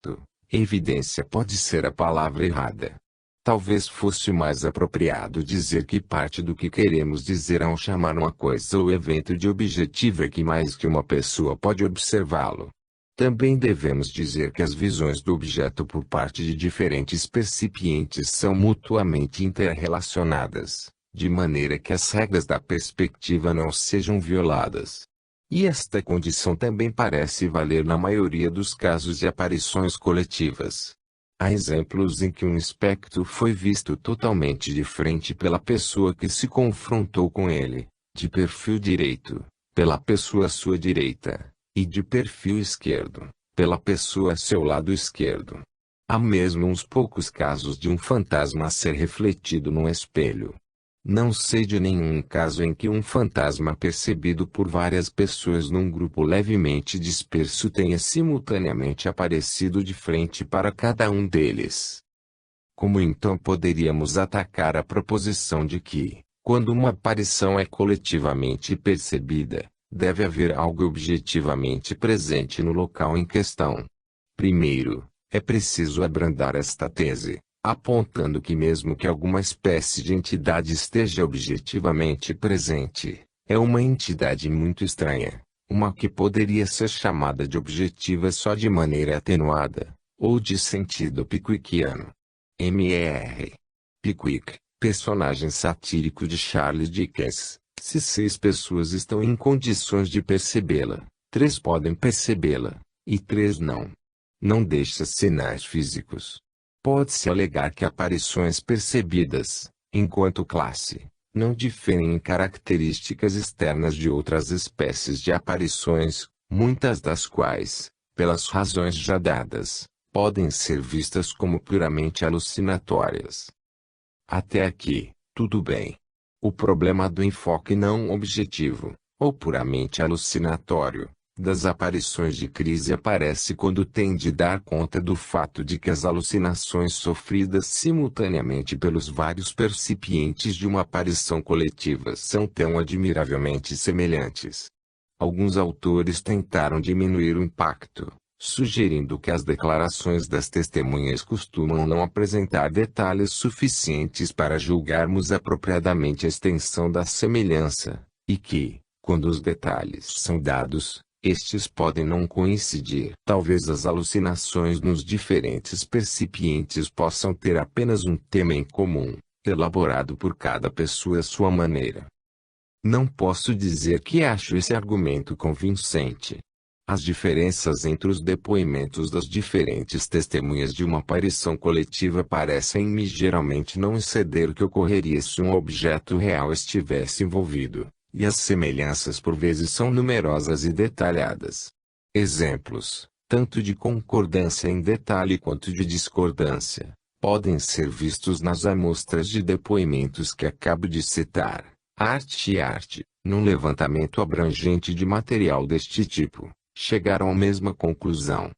fato. Evidência pode ser a palavra errada. Talvez fosse mais apropriado dizer que parte do que queremos dizer ao chamar uma coisa ou evento de objetivo é que mais que uma pessoa pode observá-lo. Também devemos dizer que as visões do objeto por parte de diferentes percipientes são mutuamente interrelacionadas, de maneira que as regras da perspectiva não sejam violadas. E esta condição também parece valer na maioria dos casos de aparições coletivas. Há exemplos em que um espectro foi visto totalmente de frente pela pessoa que se confrontou com ele, de perfil direito, pela pessoa à sua direita, e de perfil esquerdo, pela pessoa a seu lado esquerdo. Há mesmo uns poucos casos de um fantasma a ser refletido num espelho. Não sei de nenhum caso em que um fantasma percebido por várias pessoas num grupo levemente disperso tenha simultaneamente aparecido de frente para cada um deles. Como então poderíamos atacar a proposição de que, quando uma aparição é coletivamente percebida, deve haver algo objetivamente presente no local em questão? Primeiro, é preciso abrandar esta tese, apontando que mesmo que alguma espécie de entidade esteja objetivamente presente, é uma entidade muito estranha, uma que poderia ser chamada de objetiva só de maneira atenuada, ou de sentido pickwickiano. M.R. Pickwick, personagem satírico de Charles Dickens. Se 6 pessoas estão em condições de percebê-la, 3 podem percebê-la, e 3 não. Não deixa sinais físicos. Pode-se alegar que aparições percebidas, enquanto classe, não diferem em características externas de outras espécies de aparições, muitas das quais, pelas razões já dadas, podem ser vistas como puramente alucinatórias. Até aqui, tudo bem. O problema do enfoque não objetivo, ou puramente alucinatório, das aparições de crise aparece quando tem de dar conta do fato de que as alucinações sofridas simultaneamente pelos vários percipientes de uma aparição coletiva são tão admiravelmente semelhantes. Alguns autores tentaram diminuir o impacto, sugerindo que as declarações das testemunhas costumam não apresentar detalhes suficientes para julgarmos apropriadamente a extensão da semelhança, e que, quando os detalhes são dados, estes podem não coincidir. Talvez as alucinações nos diferentes percipientes possam ter apenas um tema em comum, elaborado por cada pessoa à sua maneira. Não posso dizer que acho esse argumento convincente. As diferenças entre os depoimentos das diferentes testemunhas de uma aparição coletiva parecem-me geralmente não exceder o que ocorreria se um objeto real estivesse envolvido, e as semelhanças por vezes são numerosas e detalhadas. Exemplos, tanto de concordância em detalhe quanto de discordância, podem ser vistos nas amostras de depoimentos que acabo de citar. Arte e arte, num levantamento abrangente de material deste tipo, chegaram à mesma conclusão.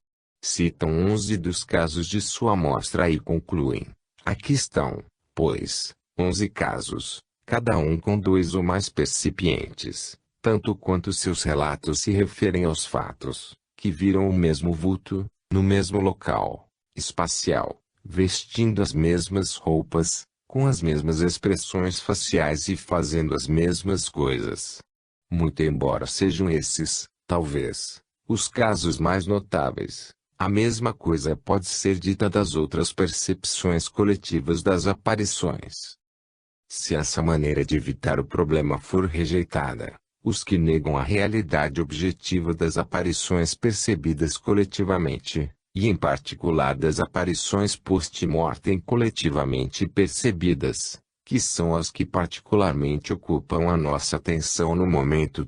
Citam 11 dos casos de sua amostra e concluem: aqui estão, pois, 11 casos, cada um com 2 ou mais percipientes, tanto quanto seus relatos se referem aos fatos, que viram o mesmo vulto, no mesmo local espacial, vestindo as mesmas roupas, com as mesmas expressões faciais e fazendo as mesmas coisas. Muito embora sejam esses, talvez, os casos mais notáveis, a mesma coisa pode ser dita das outras percepções coletivas das aparições. Se essa maneira de evitar o problema for rejeitada, os que negam a realidade objetiva das aparições percebidas coletivamente, e em particular das aparições post-mortem coletivamente percebidas, que são as que particularmente ocupam a nossa atenção no momento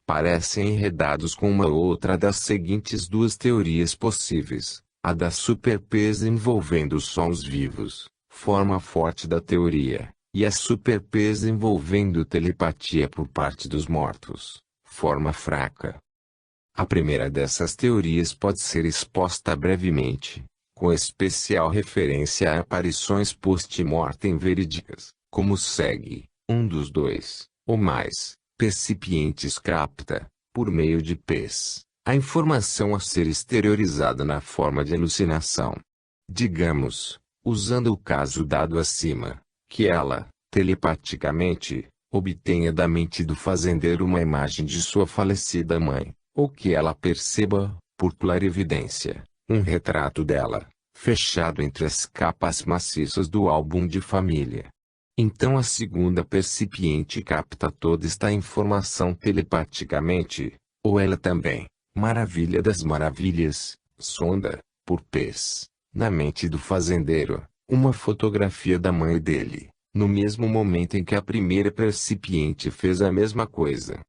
parecem enredados com uma ou outra das seguintes 2 teorias possíveis: a da superpesa envolvendo só os vivos, forma forte da teoria, e a superpesa envolvendo telepatia por parte dos mortos, forma fraca. A primeira dessas teorias pode ser exposta brevemente, com especial referência a aparições post-mortem verídicas, como segue: um dos 2, ou mais, percipientes capta, por meio de P's, A informação a ser exteriorizada na forma de alucinação. Digamos, usando o caso dado acima, que ela, telepaticamente, obtenha da mente do fazendeiro uma imagem de sua falecida mãe, ou que ela perceba, por clarividência, um retrato dela, fechado entre as capas maciças do álbum de família. Então a segunda percipiente capta toda esta informação telepaticamente, ou ela também, maravilha das maravilhas, sonda, por pés, na mente do fazendeiro, uma fotografia da mãe dele, no mesmo momento em que a primeira percipiente fez a mesma coisa.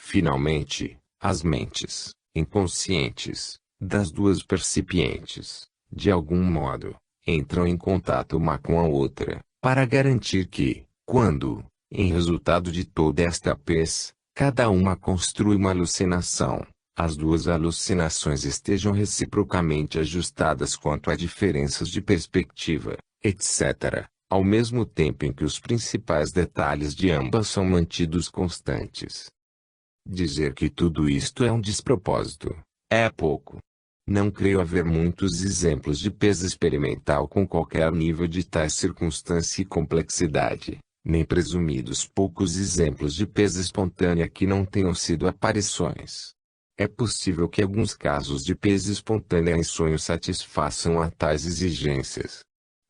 Finalmente, as mentes, inconscientes, das duas percipientes, de algum modo, entram em contato uma com a outra, para garantir que, quando, em resultado de toda esta pez, cada uma construi uma alucinação, as duas alucinações estejam reciprocamente ajustadas quanto a diferenças de perspectiva, etc., ao mesmo tempo em que os principais detalhes de ambas são mantidos constantes. Dizer que tudo isto é um despropósito é pouco. Não creio haver muitos exemplos de peso experimental com qualquer nível de tais circunstância e complexidade, nem presumidos poucos exemplos de peso espontânea que não tenham sido aparições. É possível que alguns casos de peso espontânea em sonho satisfaçam a tais exigências.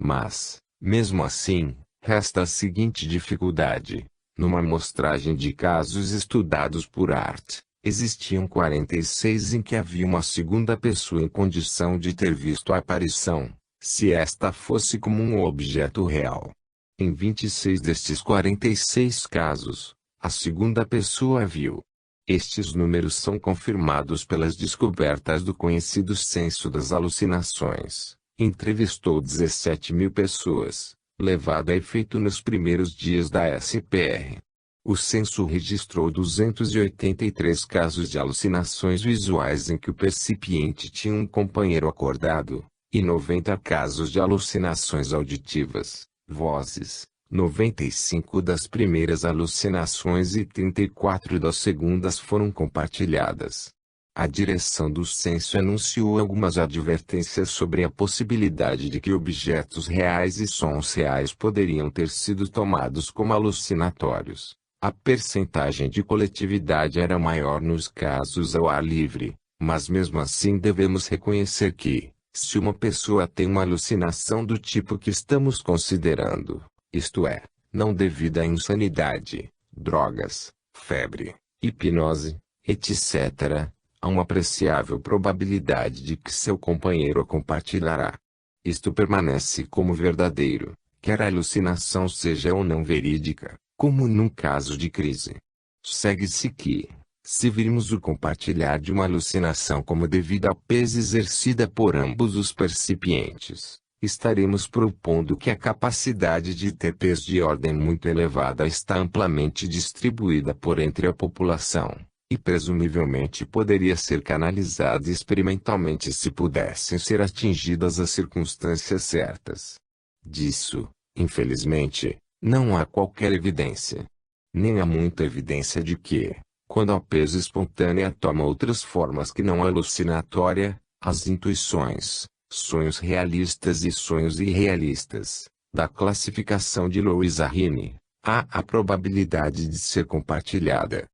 Mas, mesmo assim, resta a seguinte dificuldade. Numa amostragem de casos estudados por Art, existiam 46 em que havia uma segunda pessoa em condição de ter visto a aparição, se esta fosse como um objeto real. Em 26 destes 46 casos, a segunda pessoa a viu. Estes números são confirmados pelas descobertas do conhecido censo das alucinações. Entrevistou 17.000 pessoas, levado a efeito nos primeiros dias da SPR. O censo registrou 283 casos de alucinações visuais em que o percipiente tinha um companheiro acordado, e 90 casos de alucinações auditivas, vozes, 95 das primeiras alucinações e 34 das segundas foram compartilhadas. A direção do censo anunciou algumas advertências sobre a possibilidade de que objetos reais e sons reais poderiam ter sido tomados como alucinatórios. A percentagem de coletividade era maior nos casos ao ar livre, mas mesmo assim devemos reconhecer que, se uma pessoa tem uma alucinação do tipo que estamos considerando, isto é, não devido à insanidade, drogas, febre, hipnose, etc., há uma apreciável probabilidade de que seu companheiro a compartilhará. Isto permanece como verdadeiro, quer a alucinação seja ou não verídica, como num caso de crise. Segue-se que, se virmos o compartilhar de uma alucinação como devido à pesa exercida por ambos os percipientes, estaremos propondo que a capacidade de ter peso de ordem muito elevada está amplamente distribuída por entre a população, e presumivelmente poderia ser canalizada experimentalmente se pudessem ser atingidas as circunstâncias certas. Disso, infelizmente, não há qualquer evidência. Nem há muita evidência de que, quando a peso espontânea toma outras formas que não a alucinatória, as intuições, sonhos realistas e sonhos irrealistas, da classificação de Louis Arine, há a probabilidade de ser compartilhada.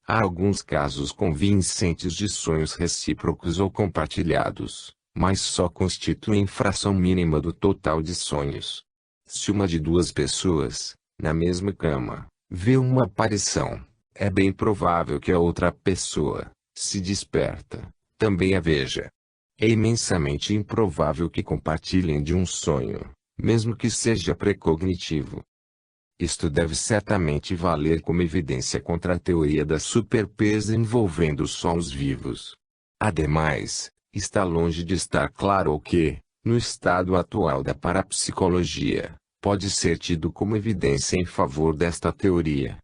Há alguns casos convincentes de sonhos recíprocos ou compartilhados, mas só constituem fração mínima do total de sonhos. Se uma de duas pessoas, na mesma cama, vê uma aparição, é bem provável que a outra pessoa, se desperta, também a veja. É imensamente improvável que compartilhem de um sonho, mesmo que seja precognitivo. Isto deve certamente valer como evidência contra a teoria da superpesa envolvendo sons vivos. Ademais, está longe de estar claro o que, no estado atual da parapsicologia, pode ser tido como evidência em favor desta teoria.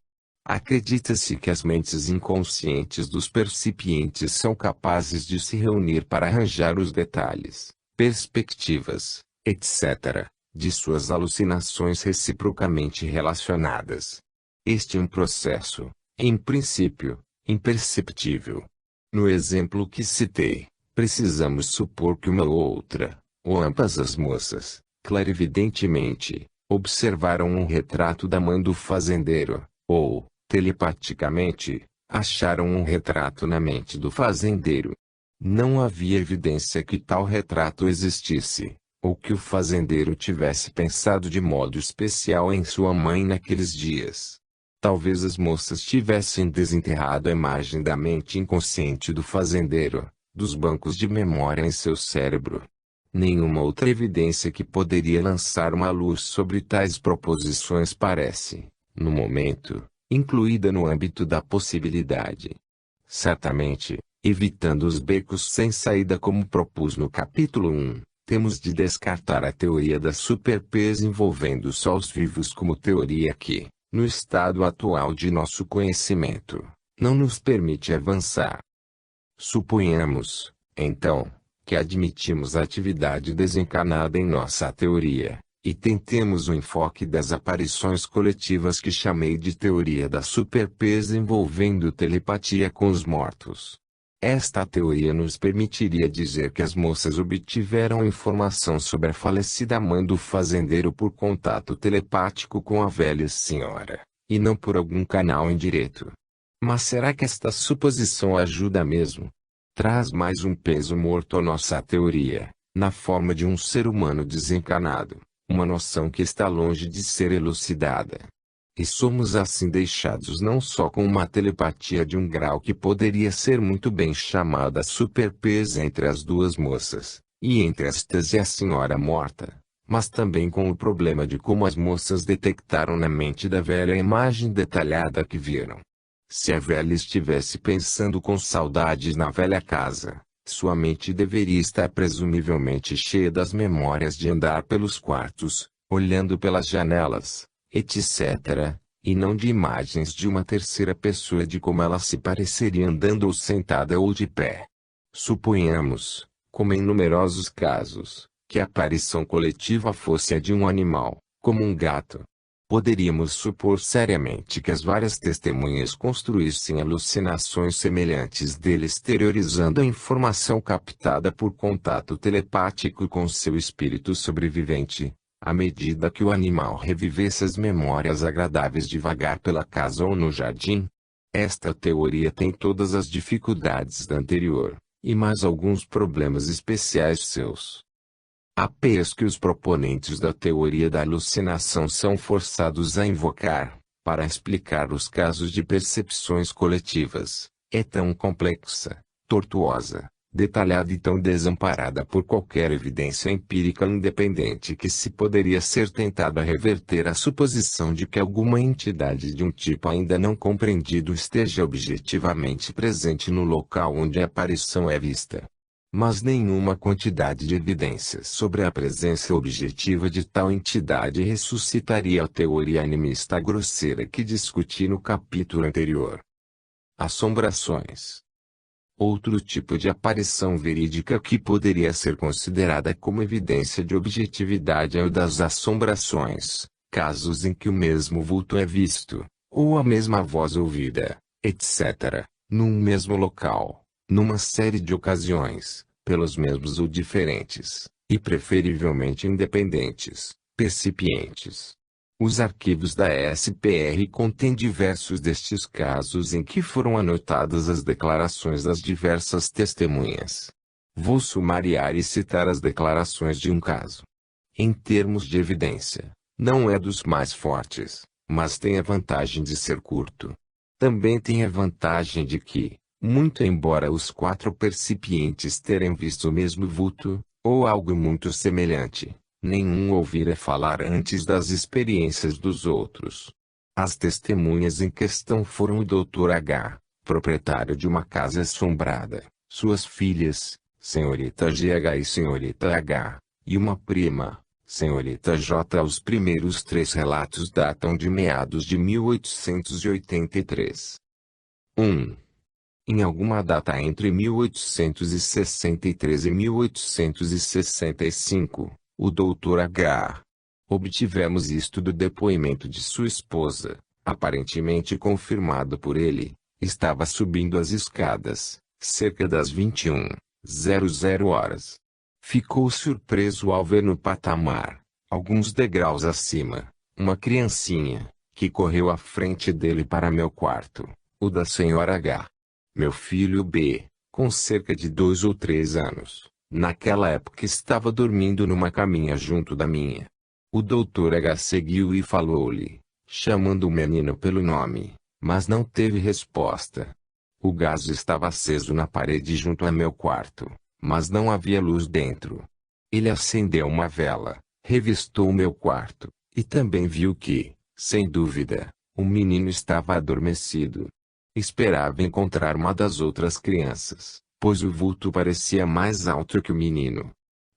Acredita-se que as mentes inconscientes dos percipientes são capazes de se reunir para arranjar os detalhes, perspectivas, etc., de suas alucinações reciprocamente relacionadas. Este é um processo, em princípio, imperceptível. No exemplo que citei, precisamos supor que uma ou outra, ou ambas as moças, clarividentemente, observaram um retrato da mãe do fazendeiro, ou, telepaticamente, acharam um retrato na mente do fazendeiro. Não havia evidência que tal retrato existisse, ou que o fazendeiro tivesse pensado de modo especial em sua mãe naqueles dias. Talvez as moças tivessem desenterrado a imagem da mente inconsciente do fazendeiro, dos bancos de memória em seu cérebro. Nenhuma outra evidência que poderia lançar uma luz sobre tais proposições parece, no momento, incluída no âmbito da possibilidade. Certamente, evitando os becos sem saída como propus no capítulo 1, temos de descartar a teoria da superpes envolvendo só os vivos como teoria que, no estado atual de nosso conhecimento, não nos permite avançar. Suponhamos, então, que admitimos a atividade desencarnada em nossa teoria, e tentemos o enfoque das aparições coletivas que chamei de teoria da superpes envolvendo telepatia com os mortos. Esta teoria nos permitiria dizer que as moças obtiveram informação sobre a falecida mãe do fazendeiro por contato telepático com a velha senhora, e não por algum canal indireto. Mas será que esta suposição ajuda mesmo? Traz mais um peso morto à nossa teoria, na forma de um ser humano desencarnado, uma noção que está longe de ser elucidada. E somos assim deixados não só com uma telepatia de um grau que poderia ser muito bem chamada superpes entre as duas moças, e entre estas e a senhora morta, mas também com o problema de como as moças detectaram na mente da velha a imagem detalhada que viram. Se a velha estivesse pensando com saudades na velha casa, sua mente deveria estar presumivelmente cheia das memórias de andar pelos quartos, olhando pelas janelas, etc., e não de imagens de uma terceira pessoa de como ela se pareceria andando ou sentada ou de pé. Suponhamos, como em numerosos casos, que a aparição coletiva fosse a de um animal, como um gato. Poderíamos supor seriamente que as várias testemunhas construíssem alucinações semelhantes dele exteriorizando a informação captada por contato telepático com seu espírito sobrevivente, à medida que o animal revivesse as memórias agradáveis de vagar pela casa ou no jardim. Esta teoria tem todas as dificuldades da anterior, e mais alguns problemas especiais seus. Apenas que os proponentes da teoria da alucinação são forçados a invocar, para explicar os casos de percepções coletivas, é tão complexa, tortuosa, detalhada e tão desamparada por qualquer evidência empírica independente que se poderia ser tentada reverter a suposição de que alguma entidade de um tipo ainda não compreendido esteja objetivamente presente no local onde a aparição é vista. Mas nenhuma quantidade de evidências sobre a presença objetiva de tal entidade ressuscitaria a teoria animista grosseira que discuti no capítulo anterior. Assombrações. Outro tipo de aparição verídica que poderia ser considerada como evidência de objetividade é o das assombrações, casos em que o mesmo vulto é visto, ou a mesma voz ouvida, etc., num mesmo local, numa série de ocasiões, pelos mesmos ou diferentes, e preferivelmente independentes, percipientes. Os arquivos da SPR contêm diversos destes casos em que foram anotadas as declarações das diversas testemunhas. Vou sumariar e citar as declarações de um caso. Em termos de evidência, não é dos mais fortes, mas tem a vantagem de ser curto. Também tem a vantagem de que, muito embora os 4 percipientes terem visto o mesmo vulto, ou algo muito semelhante, nenhum ouvira falar antes das experiências dos outros. As testemunhas em questão foram o Dr. H., proprietário de uma casa assombrada, suas filhas, Senhorita GH e Senhorita H., e uma prima, Senhorita J. Os primeiros 3 relatos datam de meados de 1883. 1. Em alguma data entre 1863 e 1865, o Dr. H. Obtivemos isto do depoimento de sua esposa, aparentemente confirmado por ele. Estava subindo as escadas, cerca das 21h00 horas. Ficou surpreso ao ver no patamar, alguns degraus acima, uma criancinha, que correu à frente dele para meu quarto, o da senhora H. Meu filho B, com cerca de 2 ou 3 anos, naquela época estava dormindo numa caminha junto da minha. O doutor H seguiu e falou-lhe, chamando o menino pelo nome, mas não teve resposta. O gás estava aceso na parede junto a meu quarto, mas não havia luz dentro. Ele acendeu uma vela, revistou o meu quarto, e também viu que, sem dúvida, o menino estava adormecido. Esperava encontrar uma das outras crianças, pois o vulto parecia mais alto que o menino.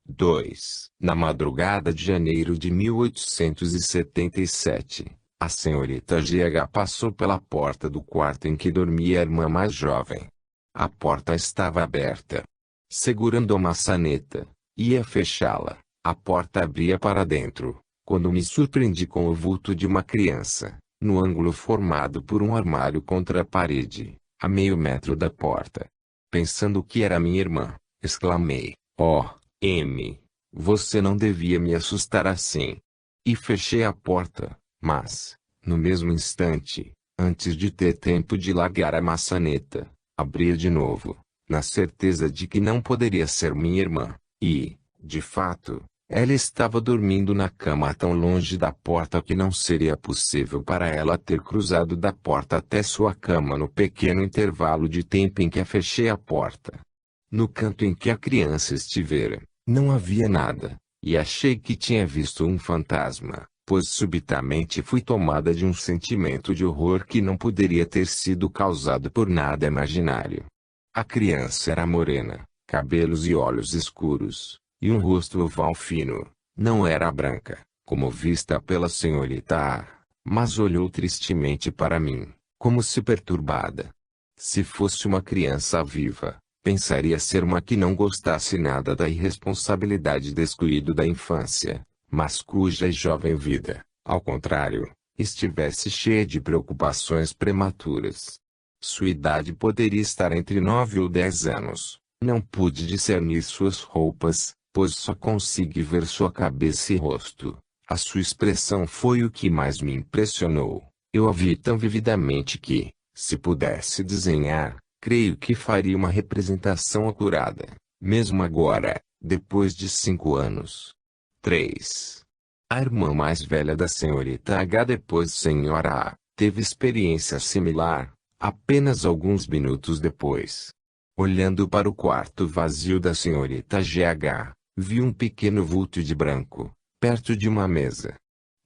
2. Na madrugada de janeiro de 1877, a senhorita G.H. passou pela porta do quarto em que dormia a irmã mais jovem. A porta estava aberta. Segurando a maçaneta, ia fechá-la. A porta abria para dentro, quando me surpreendi com o vulto de uma criança, no ângulo formado por um armário contra a parede, a meio metro da porta. Pensando que era minha irmã, exclamei, "Oh, M, você não devia me assustar assim." E fechei a porta, mas, no mesmo instante, antes de ter tempo de largar a maçaneta, abri de novo, na certeza de que não poderia ser minha irmã, e, de fato, ela estava dormindo na cama tão longe da porta que não seria possível para ela ter cruzado da porta até sua cama no pequeno intervalo de tempo em que a fechei a porta. No canto em que a criança estivera, não havia nada, e achei que tinha visto um fantasma, pois subitamente fui tomada de um sentimento de horror que não poderia ter sido causado por nada imaginário. A criança era morena, cabelos e olhos escuros, e um rosto oval fino. Não era branca, como vista pela senhorita A, mas olhou tristemente para mim, como se perturbada. Se fosse uma criança viva, pensaria ser uma que não gostasse nada da irresponsabilidade e descuido da infância, mas cuja jovem vida, ao contrário, estivesse cheia de preocupações prematuras. Sua idade poderia estar entre 9 ou 10 anos. Não pude discernir suas roupas, pois só consegui ver sua cabeça e rosto. A sua expressão foi o que mais me impressionou. Eu a vi tão vividamente que, se pudesse desenhar, creio que faria uma representação acurada, mesmo agora, depois de 5 anos. 3. A irmã mais velha da senhorita H, depois senhora A, teve experiência similar, apenas alguns minutos depois. Olhando para o quarto vazio da senhorita GH, vi um pequeno vulto de branco, perto de uma mesa.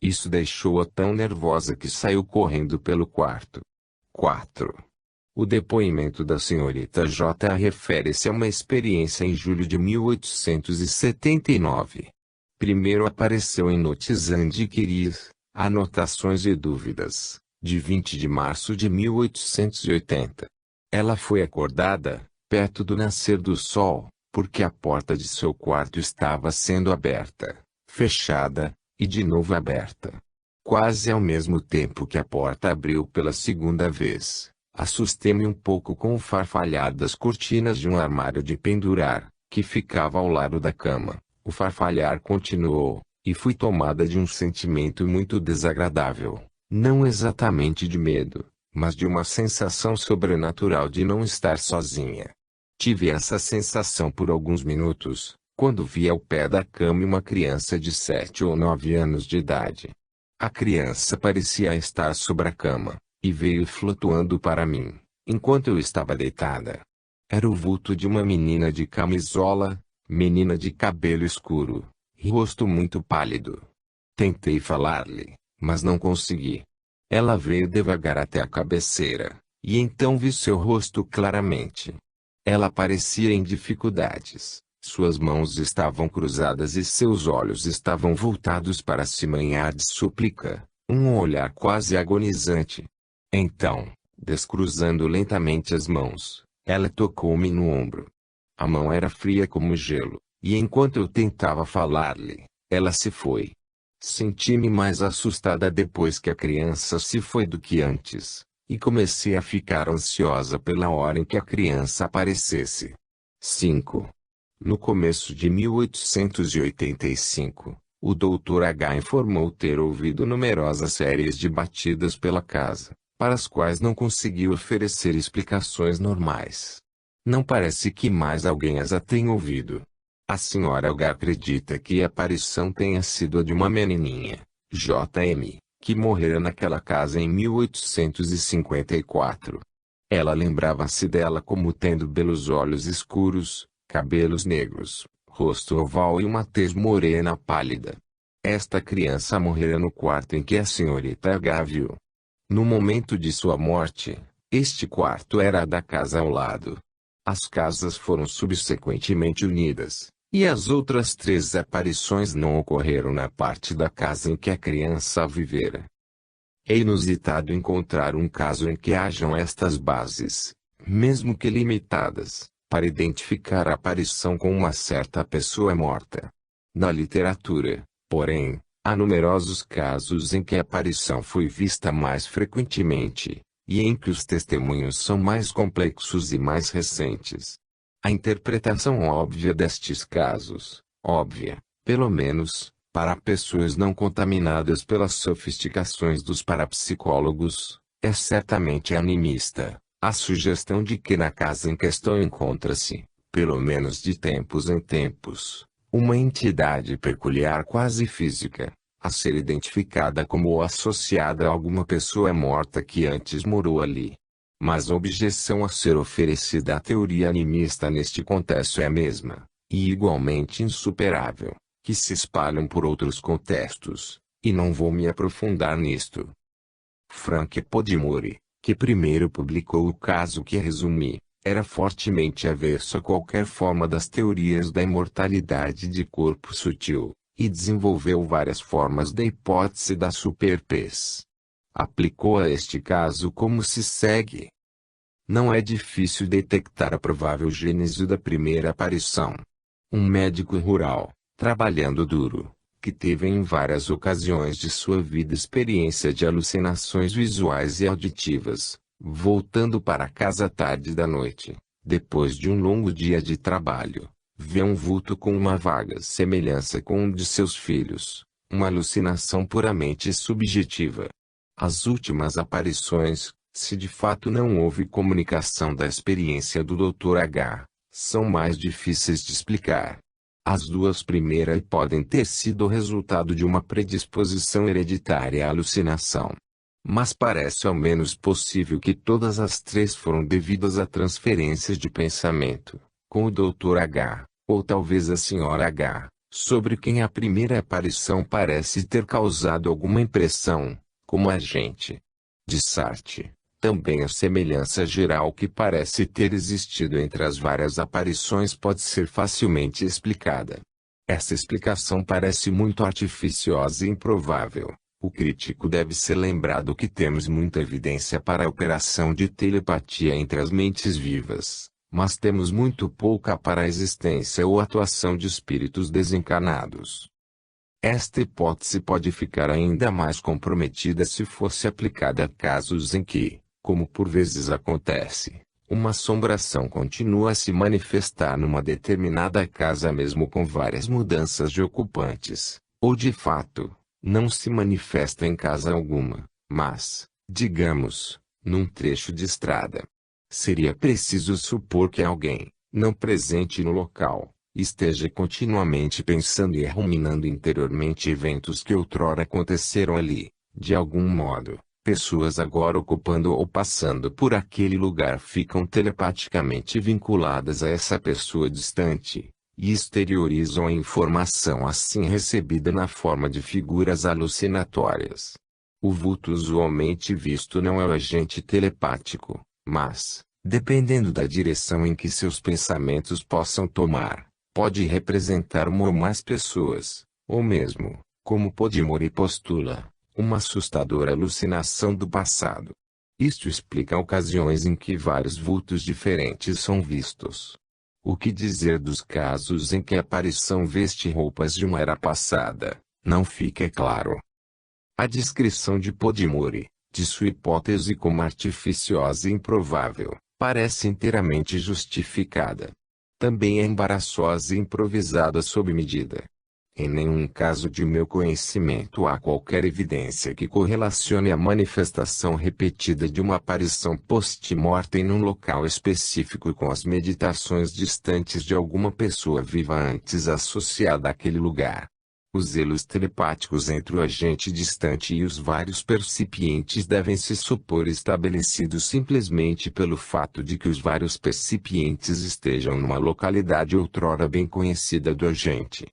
Isso deixou-a tão nervosa que saiu correndo pelo quarto. 4. O depoimento da senhorita J refere-se a uma experiência em julho de 1879. Primeiro apareceu em Notes Adquiridas, Anotações e Dúvidas, de 20 de março de 1880. Ela foi acordada, perto do nascer do sol, porque a porta de seu quarto estava sendo aberta, fechada, e de novo aberta. Quase ao mesmo tempo que a porta abriu pela segunda vez, assustei-me um pouco com o farfalhar das cortinas de um armário de pendurar, que ficava ao lado da cama. O farfalhar continuou, e fui tomada de um sentimento muito desagradável, não exatamente de medo, mas de uma sensação sobrenatural de não estar sozinha. Tive essa sensação por alguns minutos, quando vi ao pé da cama uma criança de 7 ou 9 anos de idade. A criança parecia estar sobre a cama, e veio flutuando para mim, enquanto eu estava deitada. Era o vulto de uma menina de camisola, menina de cabelo escuro, e rosto muito pálido. Tentei falar-lhe, mas não consegui. Ela veio devagar até a cabeceira, e então vi seu rosto claramente. Ela parecia em dificuldades, suas mãos estavam cruzadas e seus olhos estavam voltados para cima em ar de súplica, um olhar quase agonizante. Então, descruzando lentamente as mãos, ela tocou-me no ombro. A mão era fria como gelo, e enquanto eu tentava falar-lhe, ela se foi. Senti-me mais assustada depois que a criança se foi do que antes. e comecei a ficar ansiosa pela hora em que a criança aparecesse. 5. No começo de 1885, o Dr. H. informou ter ouvido numerosas séries de batidas pela casa, para as quais não conseguiu oferecer explicações normais. Não parece que mais alguém as tenha ouvido. A senhora H. acredita que a aparição tenha sido a de uma menininha, J.M., que morrera naquela casa em 1854. Ela lembrava-se dela como tendo belos olhos escuros, cabelos negros, rosto oval e uma tez morena pálida. Esta criança morrera no quarto em que a senhorita H. viu. No momento de sua morte, este quarto era a da casa ao lado. As casas foram subsequentemente unidas, e as outras 3 aparições não ocorreram na parte da casa em que a criança vivera. É inusitado encontrar um caso em que hajam estas bases, mesmo que limitadas, para identificar a aparição com uma certa pessoa morta. Na literatura, porém, há numerosos casos em que a aparição foi vista mais frequentemente, e em que os testemunhos são mais complexos e mais recentes. A interpretação óbvia destes casos, óbvia, pelo menos, para pessoas não contaminadas pelas sofisticações dos parapsicólogos, é certamente animista. A sugestão de que na casa em questão encontra-se, pelo menos de tempos em tempos, uma entidade peculiar quase física, a ser identificada como associada a alguma pessoa morta que antes morou ali. Mas a objeção a ser oferecida à teoria animista neste contexto é a mesma, e igualmente insuperável, que se espalham por outros contextos, e não vou me aprofundar nisto. Frank Podimori, que primeiro publicou o caso que resumi, era fortemente averso a qualquer forma das teorias da imortalidade de corpo sutil, e desenvolveu várias formas da hipótese da superpes. Aplicou a este caso como se segue. Não é difícil detectar a provável gênese da primeira aparição. Um médico rural, trabalhando duro, que teve em várias ocasiões de sua vida experiência de alucinações visuais e auditivas, voltando para casa tarde da noite, depois de um longo dia de trabalho, vê um vulto com uma vaga semelhança com um de seus filhos, uma alucinação puramente subjetiva. As últimas aparições, se de fato não houve comunicação da experiência do Dr. H., são mais difíceis de explicar. As 2 primeiras podem ter sido o resultado de uma predisposição hereditária à alucinação. Mas parece ao menos possível que todas as 3 foram devidas a transferências de pensamento, com o Dr. H., ou talvez a Sra. H., sobre quem a primeira aparição parece ter causado alguma impressão, como agente. De Sartre, também a semelhança geral que parece ter existido entre as várias aparições pode ser facilmente explicada. Essa explicação parece muito artificiosa e improvável. O crítico deve ser lembrado que temos muita evidência para a operação de telepatia entre as mentes vivas, mas temos muito pouca para a existência ou atuação de espíritos desencarnados. Esta hipótese pode ficar ainda mais comprometida se fosse aplicada a casos em que, como por vezes acontece, uma assombração continua a se manifestar numa determinada casa mesmo com várias mudanças de ocupantes, ou de fato, não se manifesta em casa alguma, mas, digamos, num trecho de estrada. Seria preciso supor que alguém, não presente no local, esteja continuamente pensando e ruminando interiormente eventos que outrora aconteceram ali, de algum modo. Pessoas agora ocupando ou passando por aquele lugar ficam telepaticamente vinculadas a essa pessoa distante, e exteriorizam a informação assim recebida na forma de figuras alucinatórias. O vulto usualmente visto não é o agente telepático, mas, dependendo da direção em que seus pensamentos possam tomar, pode representar uma ou mais pessoas, ou mesmo, como Podimori postula, uma assustadora alucinação do passado. Isto explica ocasiões em que vários vultos diferentes são vistos. O que dizer dos casos em que a aparição veste roupas de uma era passada, não fica claro. A descrição de Podimori, de sua hipótese como artificiosa e improvável, parece inteiramente justificada. Também é embaraçosa e improvisada sob medida. Em nenhum caso de meu conhecimento há qualquer evidência que correlacione a manifestação repetida de uma aparição post-mortem num local específico com as meditações distantes de alguma pessoa viva antes associada àquele lugar. Os elos telepáticos entre o agente distante e os vários percipientes devem se supor estabelecidos simplesmente pelo fato de que os vários percipientes estejam numa localidade outrora bem conhecida do agente.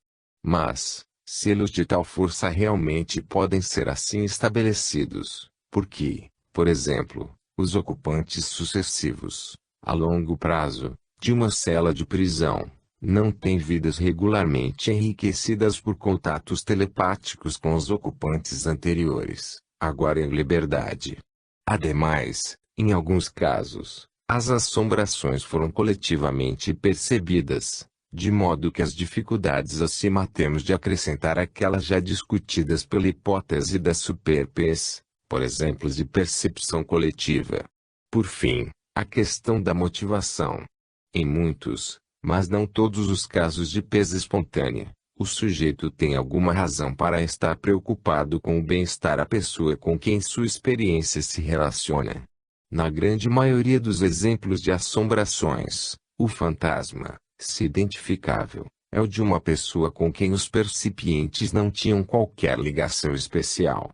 Mas, selos de tal força realmente podem ser assim estabelecidos, porque, por exemplo, os ocupantes sucessivos, a longo prazo, de uma cela de prisão, não têm vidas regularmente enriquecidas por contatos telepáticos com os ocupantes anteriores, agora em liberdade. Ademais, em alguns casos, as assombrações foram coletivamente percebidas, de modo que as dificuldades acima temos de acrescentar aquelas já discutidas pela hipótese da superpes, por exemplos de percepção coletiva. Por fim, a questão da motivação. Em muitos, mas não todos os casos de pes espontânea, o sujeito tem alguma razão para estar preocupado com o bem-estar da pessoa com quem sua experiência se relaciona. Na grande maioria dos exemplos de assombrações, o fantasma, se identificável, é o de uma pessoa com quem os percipientes não tinham qualquer ligação especial.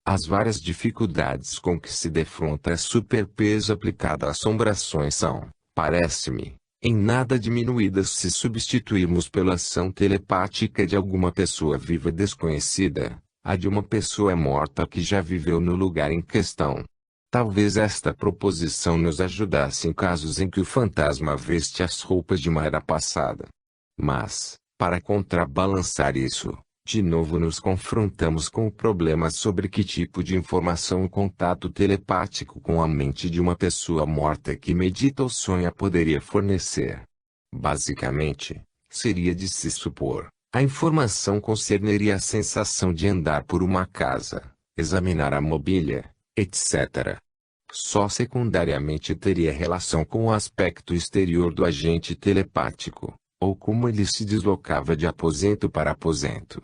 As várias dificuldades com que se defronta a superpes aplicada a assombrações são, parece-me, em nada diminuídas se substituirmos pela ação telepática de alguma pessoa viva desconhecida, a de uma pessoa morta que já viveu no lugar em questão. Talvez esta proposição nos ajudasse em casos em que o fantasma veste as roupas de uma era passada. Mas, para contrabalançar isso, de novo nos confrontamos com o problema sobre que tipo de informação o contato telepático com a mente de uma pessoa morta que medita ou sonha poderia fornecer. Basicamente, seria de se supor, a informação concerneria a sensação de andar por uma casa, examinar a mobília, etc. Só secundariamente teria relação com o aspecto exterior do agente telepático, ou como ele se deslocava de aposento para aposento.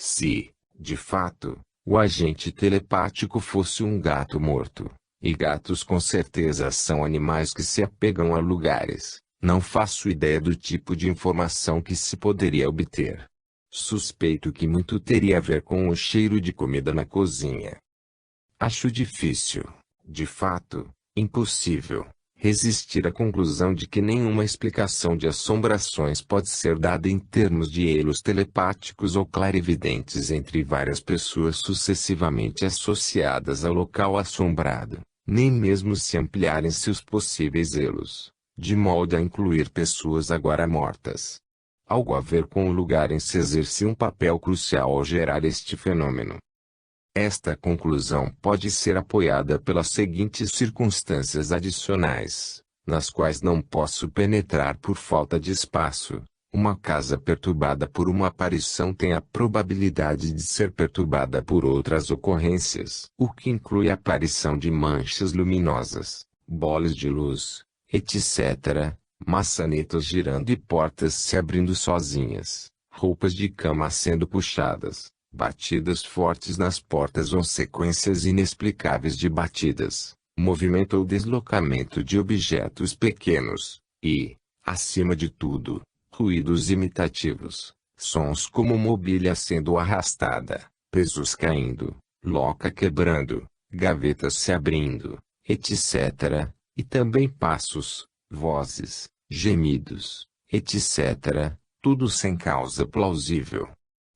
Se, de fato, o agente telepático fosse um gato morto, e gatos com certeza são animais que se apegam a lugares, não faço ideia do tipo de informação que se poderia obter. Suspeito que muito teria a ver com o cheiro de comida na cozinha. Acho difícil, de fato, impossível, resistir à conclusão de que nenhuma explicação de assombrações pode ser dada em termos de elos telepáticos ou clarividentes entre várias pessoas sucessivamente associadas ao local assombrado, nem mesmo se ampliarem-se os possíveis elos, de modo a incluir pessoas agora mortas. Algo a ver com o lugar em se exerce um papel crucial ao gerar este fenômeno. Esta conclusão pode ser apoiada pelas seguintes circunstâncias adicionais, nas quais não posso penetrar por falta de espaço. Uma casa perturbada por uma aparição tem a probabilidade de ser perturbada por outras ocorrências, o que inclui a aparição de manchas luminosas, bolas de luz, etc., maçanetas girando e portas se abrindo sozinhas, roupas de cama sendo puxadas, batidas fortes nas portas ou sequências inexplicáveis de batidas, movimento ou deslocamento de objetos pequenos, e, acima de tudo, ruídos imitativos, sons como mobília sendo arrastada, pesos caindo, loca quebrando, gavetas se abrindo, etc., e também passos, vozes, gemidos, etc., tudo sem causa plausível.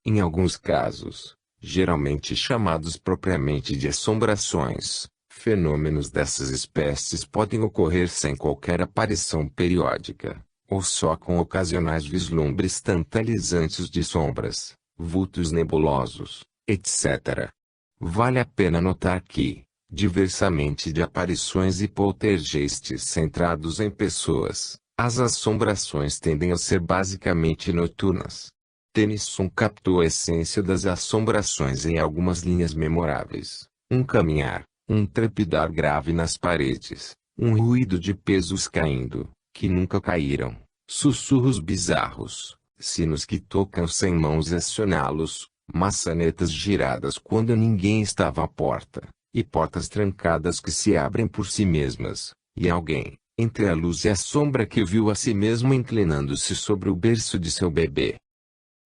Em alguns casos, geralmente chamados propriamente de assombrações, fenômenos dessas espécies podem ocorrer sem qualquer aparição periódica, ou só com ocasionais vislumbres tantalizantes de sombras, vultos nebulosos, etc. Vale a pena notar que, diversamente de aparições e poltergeists centrados em pessoas, as assombrações tendem a ser basicamente noturnas. Tennyson captou a essência das assombrações em algumas linhas memoráveis. Um caminhar, um trepidar grave nas paredes, um ruído de pesos caindo, que nunca caíram, sussurros bizarros, sinos que tocam sem mãos acioná-los, maçanetas giradas quando ninguém estava à porta, e portas trancadas que se abrem por si mesmas, e alguém, entre a luz e a sombra, que viu a si mesmo inclinando-se sobre o berço de seu bebê.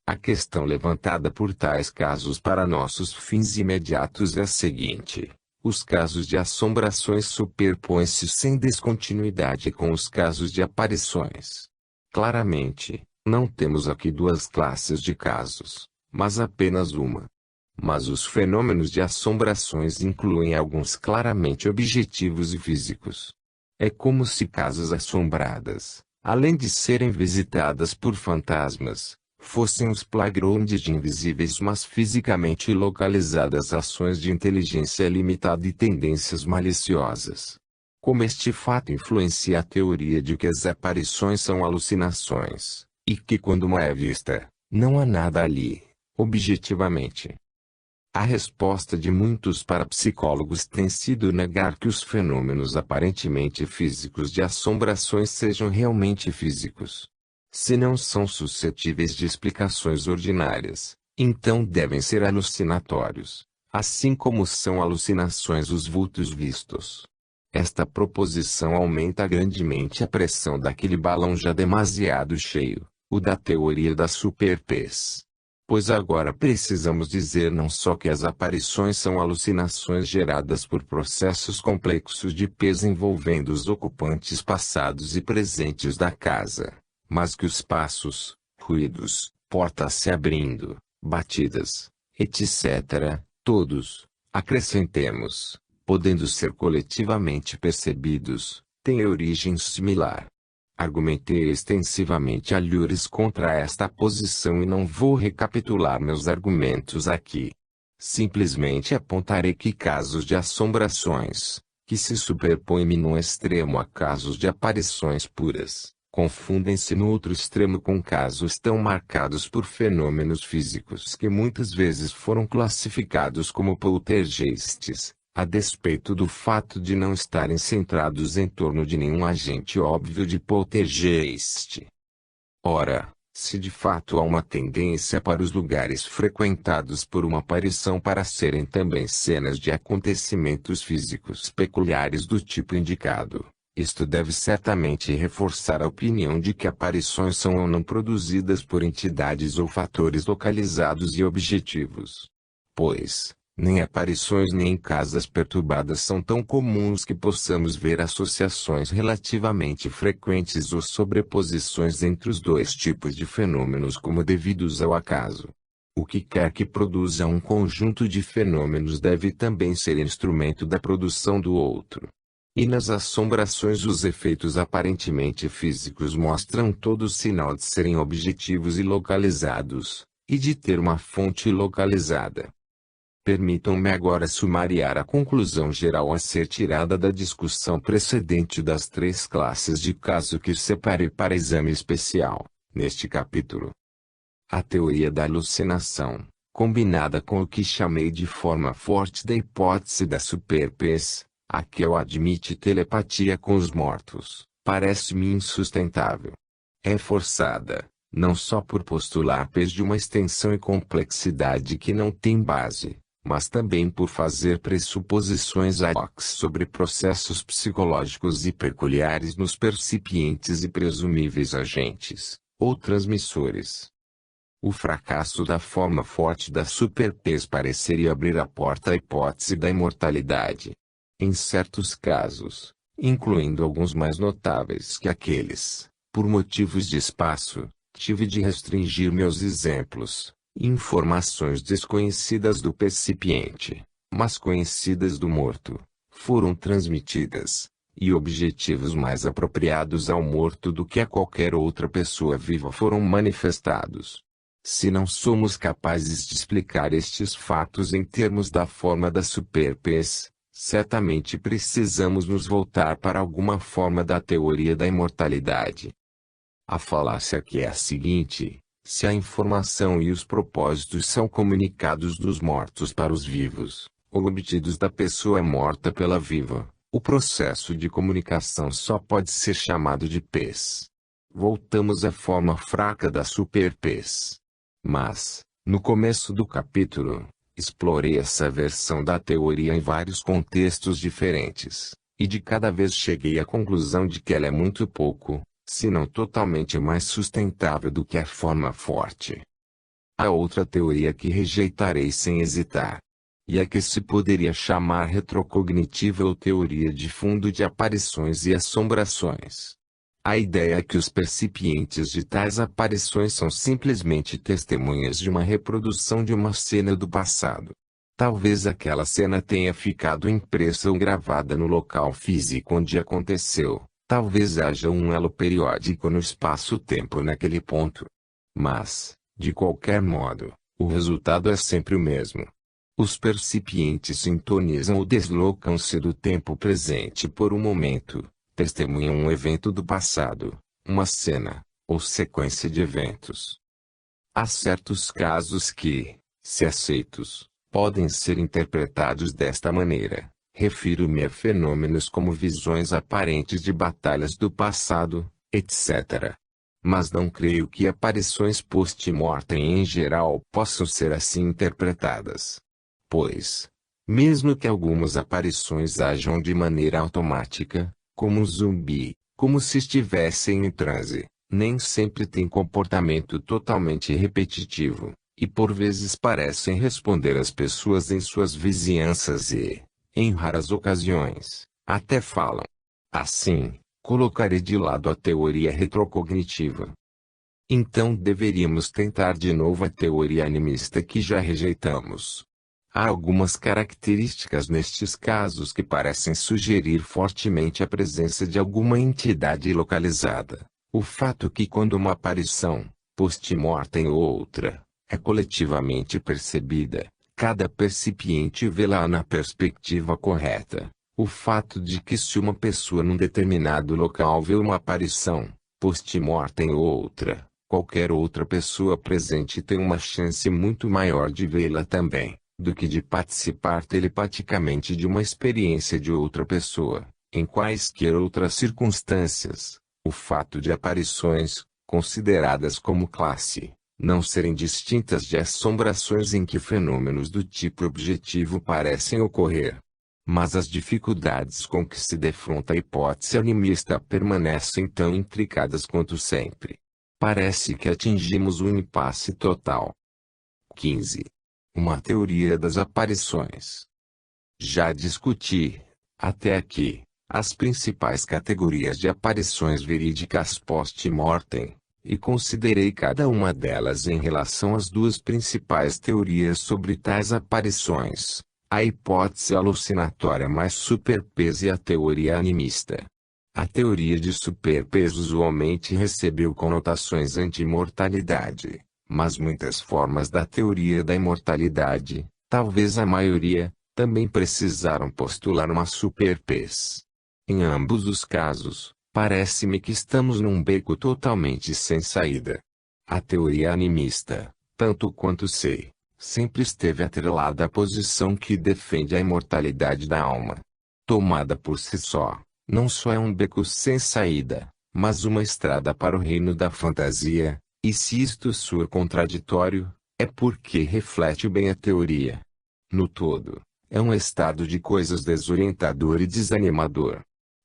A questão levantada por tais casos para nossos fins imediatos é a seguinte: os casos de assombrações superpõem-se sem descontinuidade com os casos de aparições. Claramente, não temos aqui duas classes de casos, mas apenas uma. Mas os fenômenos de assombrações incluem alguns claramente objetivos e físicos. É como se casas assombradas, além de serem visitadas por fantasmas, fossem os playgrounds de invisíveis mas fisicamente localizadas ações de inteligência limitada e tendências maliciosas. Como este fato influencia a teoria de que as aparições são alucinações, e que quando uma é vista, não há nada ali, objetivamente. A resposta de muitos parapsicólogos tem sido negar que os fenômenos aparentemente físicos de assombrações sejam realmente físicos. Se não são suscetíveis de explicações ordinárias, então devem ser alucinatórios, assim como são alucinações os vultos vistos. Esta proposição aumenta grandemente a pressão daquele balão já demasiado cheio, o da teoria da superpes. Pois agora precisamos dizer não só que as aparições são alucinações geradas por processos complexos de peso envolvendo os ocupantes passados e presentes da casa, mas que os passos, ruídos, portas se abrindo, batidas, etc., todos, acrescentemos, podendo ser coletivamente percebidos, têm origem similar. Argumentei extensivamente alhures contra esta posição e não vou recapitular meus argumentos aqui. Simplesmente apontarei que casos de assombrações, que se superpõem num extremo a casos de aparições puras, confundem-se no outro extremo com casos tão marcados por fenômenos físicos que muitas vezes foram classificados como poltergeists, a despeito do fato de não estarem centrados em torno de nenhum agente óbvio de poltergeist. Ora, se de fato há uma tendência para os lugares frequentados por uma aparição para serem também cenas de acontecimentos físicos peculiares do tipo indicado, isto deve certamente reforçar a opinião de que aparições são ou não produzidas por entidades ou fatores localizados e objetivos. Pois, nem aparições nem casas perturbadas são tão comuns que possamos ver associações relativamente frequentes ou sobreposições entre os dois tipos de fenômenos como devidos ao acaso. O que quer que produza um conjunto de fenômenos deve também ser instrumento da produção do outro. E nas assombrações os efeitos aparentemente físicos mostram todo o sinal de serem objetivos e localizados, e de ter uma fonte localizada. Permitam-me agora sumariar a conclusão geral a ser tirada da discussão precedente das três classes de caso que separei para exame especial, neste capítulo. A teoria da alucinação, combinada com o que chamei de forma forte da hipótese da superpes, a que eu admite telepatia com os mortos, parece-me insustentável. É forçada, não só por postular pes de uma extensão e complexidade que não tem base, mas também por fazer pressuposições ad hoc sobre processos psicológicos e peculiares nos percipientes e presumíveis agentes, ou transmissores. O fracasso da forma forte da superpes pareceria abrir a porta à hipótese da imortalidade. Em certos casos, incluindo alguns mais notáveis que aqueles, por motivos de espaço, tive de restringir meus exemplos. Informações desconhecidas do percipiente, mas conhecidas do morto, foram transmitidas, e objetivos mais apropriados ao morto do que a qualquer outra pessoa viva foram manifestados. Se não somos capazes de explicar estes fatos em termos da forma da superpes, certamente precisamos nos voltar para alguma forma da teoria da imortalidade. A falácia aqui é a seguinte: se a informação e os propósitos são comunicados dos mortos para os vivos, ou obtidos da pessoa morta pela viva, o processo de comunicação só pode ser chamado de PES. Voltamos à forma fraca da super-PES. Mas, no começo do capítulo, explorei essa versão da teoria em vários contextos diferentes, e de cada vez cheguei à conclusão de que ela é muito pouco, se não totalmente mais sustentável do que a forma forte. Há outra teoria que rejeitarei sem hesitar. E a que se poderia chamar retrocognitiva ou teoria de fundo de aparições e assombrações. A ideia é que os percipientes de tais aparições são simplesmente testemunhas de uma reprodução de uma cena do passado. Talvez aquela cena tenha ficado impressa ou gravada no local físico onde aconteceu. Talvez haja um elo periódico no espaço-tempo naquele ponto. Mas, de qualquer modo, o resultado é sempre o mesmo. Os percipientes sintonizam ou deslocam-se do tempo presente por um momento, testemunham um evento do passado, uma cena, ou sequência de eventos. Há certos casos que, se aceitos, podem ser interpretados desta maneira. Refiro-me a fenômenos como visões aparentes de batalhas do passado, etc. Mas não creio que aparições post-mortem em geral possam ser assim interpretadas. Pois, mesmo que algumas aparições ajam de maneira automática, como um zumbi, como se estivessem em transe, nem sempre têm comportamento totalmente repetitivo, e por vezes parecem responder às pessoas em suas vizinhanças e, em raras ocasiões, até falam. Assim, colocarei de lado a teoria retrocognitiva. Então deveríamos tentar de novo a teoria animista que já rejeitamos. Há algumas características nestes casos que parecem sugerir fortemente a presença de alguma entidade localizada. O fato que quando uma aparição, post-mortem ou outra, é coletivamente percebida, cada percipiente vê-la na perspectiva correta. O fato de que se uma pessoa num determinado local vê uma aparição, post-mortem ou outra, qualquer outra pessoa presente tem uma chance muito maior de vê-la também, do que de participar telepaticamente de uma experiência de outra pessoa, em quaisquer outras circunstâncias. O fato de aparições, consideradas como classe, não serem distintas de assombrações em que fenômenos do tipo objetivo parecem ocorrer. Mas as dificuldades com que se defronta a hipótese animista permanecem tão intricadas quanto sempre. Parece que atingimos um impasse total. 15. Uma teoria das aparições. Já discuti, até aqui, as principais categorias de aparições verídicas post-mortem, e considerei cada uma delas em relação às duas principais teorias sobre tais aparições, a hipótese alucinatória mais superpeso e a teoria animista. A teoria de superpeso usualmente recebeu conotações anti-imortalidade, mas muitas formas da teoria da imortalidade, talvez a maioria, também precisaram postular uma superpes. Em ambos os casos, parece-me que estamos num beco totalmente sem saída. A teoria animista, tanto quanto sei, sempre esteve atrelada à posição que defende a imortalidade da alma. Tomada por si só, não só é um beco sem saída, mas uma estrada para o reino da fantasia, e se isto soa contraditório, é porque reflete bem a teoria. No todo, é um estado de coisas desorientador e desanimador.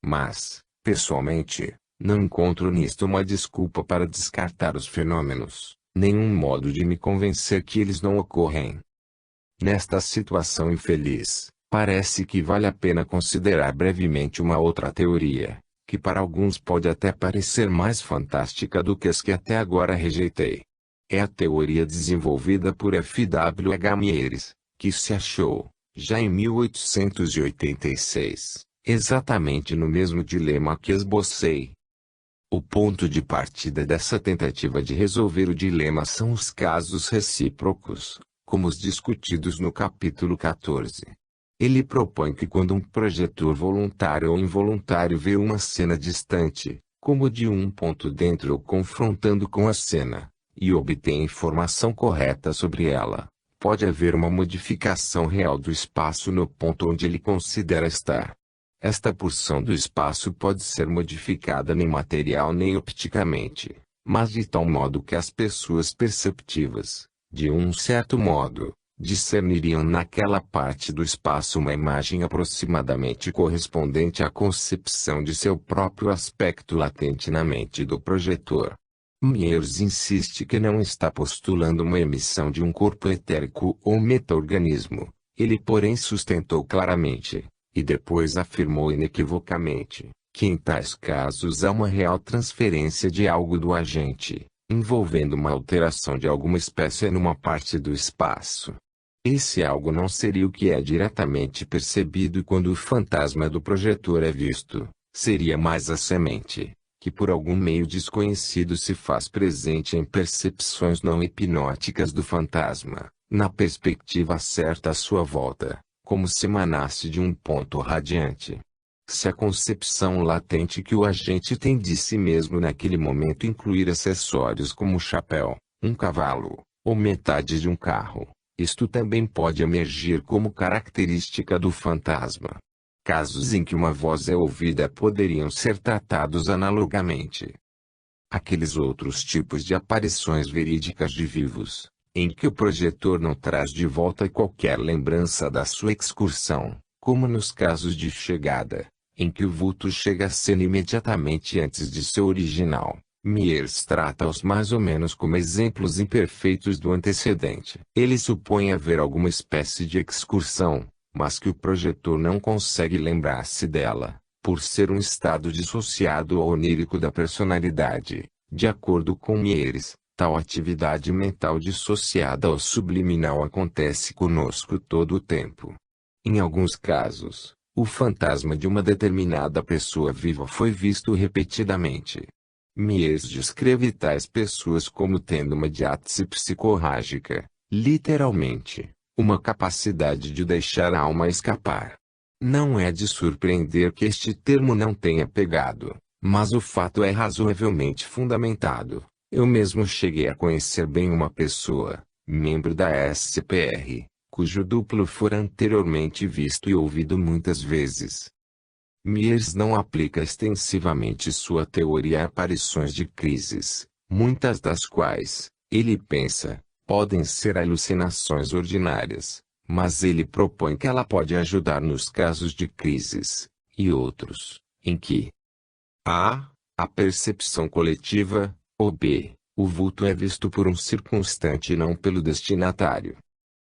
Mas, pessoalmente, não encontro nisto uma desculpa para descartar os fenômenos, nenhum modo de me convencer que eles não ocorrem. Nesta situação infeliz, parece que vale a pena considerar brevemente uma outra teoria, que para alguns pode até parecer mais fantástica do que as que até agora rejeitei. É a teoria desenvolvida por F. W. H. Mieres, que se achou, já em 1886, exatamente no mesmo dilema que esbocei. O ponto de partida dessa tentativa de resolver o dilema são os casos recíprocos, como os discutidos no capítulo 14. Ele propõe que quando um projetor voluntário ou involuntário vê uma cena distante, como de um ponto dentro ou confrontando com a cena, e obtém informação correta sobre ela, pode haver uma modificação real do espaço no ponto onde ele considera estar. Esta porção do espaço pode ser modificada nem material nem opticamente, mas de tal modo que as pessoas perceptivas, de um certo modo, discerniriam naquela parte do espaço uma imagem aproximadamente correspondente à concepção de seu próprio aspecto latente na mente do projetor. Myers insiste que não está postulando uma emissão de um corpo etérico ou meta-organismo. Ele porém sustentou claramente, e depois afirmou inequivocamente, que em tais casos há uma real transferência de algo do agente, envolvendo uma alteração de alguma espécie numa parte do espaço. Esse algo não seria o que é diretamente percebido quando o fantasma do projetor é visto, seria mais a semente, que por algum meio desconhecido se faz presente em percepções não hipnóticas do fantasma, na perspectiva certa à sua volta, como se emanasse de um ponto radiante. Se a concepção latente que o agente tem de si mesmo naquele momento incluir acessórios como um chapéu, um cavalo, ou metade de um carro, isto também pode emergir como característica do fantasma. Casos em que uma voz é ouvida poderiam ser tratados analogamente. Aqueles outros tipos de aparições verídicas de vivos, em que o projetor não traz de volta qualquer lembrança da sua excursão, como nos casos de chegada, em que o vulto chega à cena imediatamente antes de seu original. Myers trata-os mais ou menos como exemplos imperfeitos do antecedente. Ele supõe haver alguma espécie de excursão, mas que o projetor não consegue lembrar-se dela, por ser um estado dissociado ou onírico da personalidade. De acordo com Myers, tal atividade mental dissociada ou subliminal acontece conosco todo o tempo. Em alguns casos, o fantasma de uma determinada pessoa viva foi visto repetidamente. Myers descreve tais pessoas como tendo uma diátese psicorrágica, literalmente, uma capacidade de deixar a alma escapar. Não é de surpreender que este termo não tenha pegado, mas o fato é razoavelmente fundamentado. Eu mesmo cheguei a conhecer bem uma pessoa, membro da SCPR, cujo duplo fora anteriormente visto e ouvido muitas vezes. Myers não aplica extensivamente sua teoria a aparições de crises, muitas das quais, ele pensa, podem ser alucinações ordinárias, mas ele propõe que ela pode ajudar nos casos de crises, e outros, em que a percepção coletiva, ou b, o vulto é visto por um circunstante e não pelo destinatário.